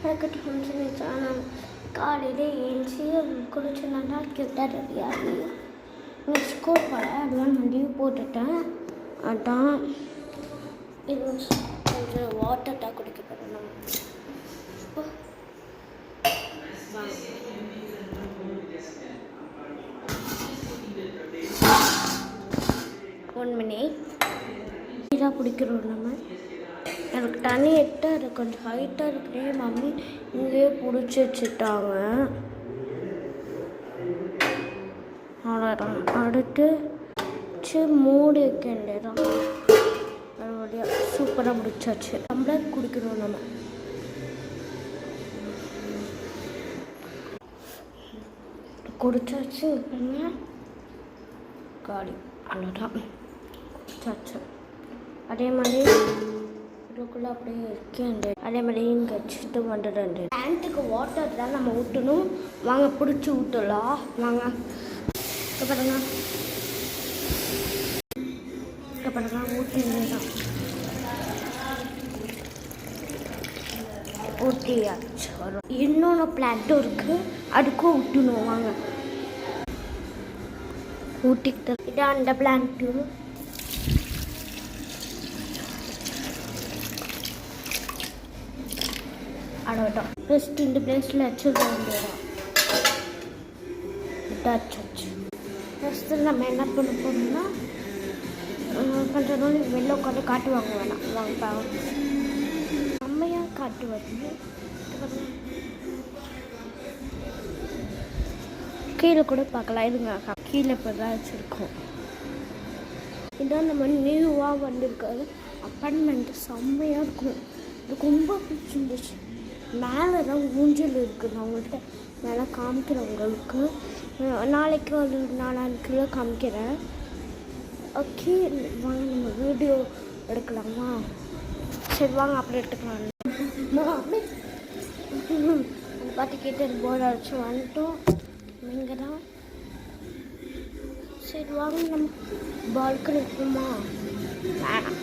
அதுக்கிட்ட ஃபங்க்ஷன் ஆனால் காலையில் ஏஞ்சி குளிச்சு நல்லா கியூட்டாக ரெடியாகி ஸ்கூல் போல அதுதான் நான் லீவ் போட்டுட்டேன். அதான் இது கொஞ்சம் வாட்டர் தான் குடிக்க போகிறோம். ஒன் மினிட் இதாக பிடிக்கிறோம் நம்ம. எனக்கு தண்ணி எட்டாக இருக்குது, கொஞ்சம் ஹைட்டாக இருக்கிறே மம்மி இங்கேயே பிடிச்சி வச்சுட்டாங்க. அவ்வளோதான். அடுத்து மூடி வைக்க வேண்டியதான். மறுபடியும் சூப்பராக பிடிச்சாச்சு. டம்ளர் குடிக்கிறோம் நம்ம. குடிச்சாச்சு. காடி அவ்வளோதான் குடிச்சாச்சு. அதே மாதிரி இதுக்குள்ளே அப்படியே இருக்கேன். அதே மாதிரி இங்கே வச்சுட்டு வந்துடுறேன். பிளான்ட்டுக்கு வாட்டர் தான் நம்ம ஊற்றணும். வாங்க பிடிச்சி ஊற்றலாம். வாங்க பாருங்க ஊற்றிதான் ஊற்றியாச்சு. வரும் இன்னொன்று பிளான்ட்டும் இருக்குது, அதுக்கும் ஊற்றணும். வாங்க ஊட்டிக்கிட்டு இதான் அந்த பிளான்ட்டு. அவ்வளோதான். ஃபஸ்ட்டு இந்த பிளேஸில் வச்சுருக்க வேண்டியதான். இதாச்சு. ஃபஸ்ட்டு நம்ம என்ன பண்ண போகிறோம்னா கொஞ்சம் நாள் வெளில உட்காந்து காட்டு வாங்க வேணாம். வாங்க செம்மையாக காட்டு வருது. கீழே கூட பார்க்கலாம். இதுங்க கீழே இப்போ தான் வச்சுருக்கோம். இதான் நம்ம நியூவாக வந்திருக்காது அப்பார்ட்மெண்ட்டு. செம்மையாக இருக்கும். எனக்கு ரொம்ப பிடிச்சிருந்துச்சு. மேலே தான் ஊஞ்சல் இருக்குது. நான் உங்கள்கிட்ட மேலே காமிக்கிறேன் உங்களுக்கு. நாளைக்கு ஒரு 4 கிலோ காமிக்கிறேன். ஓகே வாங்க நம்ம வீடியோ எடுக்கலாமா? சரி வாங்க அப்படி எடுத்துக்கலாம். அந்த பாட்டு கேட்டு போர்டு அடிச்சு வந்துட்டோம். இங்கே தான். சரி வாங்க நம்ம பால்கனி இருக்குமா? வேணாம்.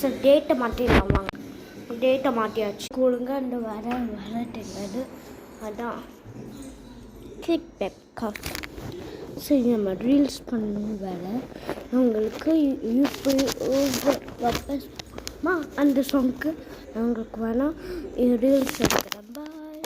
சரி டேட்டை மாற்றிடலாம். வாங்க டேட்டை மாற்றியாச்சு. ஒழுங்காக அந்த வர தெரியாது. அதான் கிளிக் பேக் காஃப். சரி நம்ம ரீல்ஸ் பண்ணணும். வேலை உங்களுக்கு யூடியூப்மா அந்த சாங்க்கு உங்களுக்கு வேணால் ரீல்ஸ் எடுக்கிறேன். பாய்.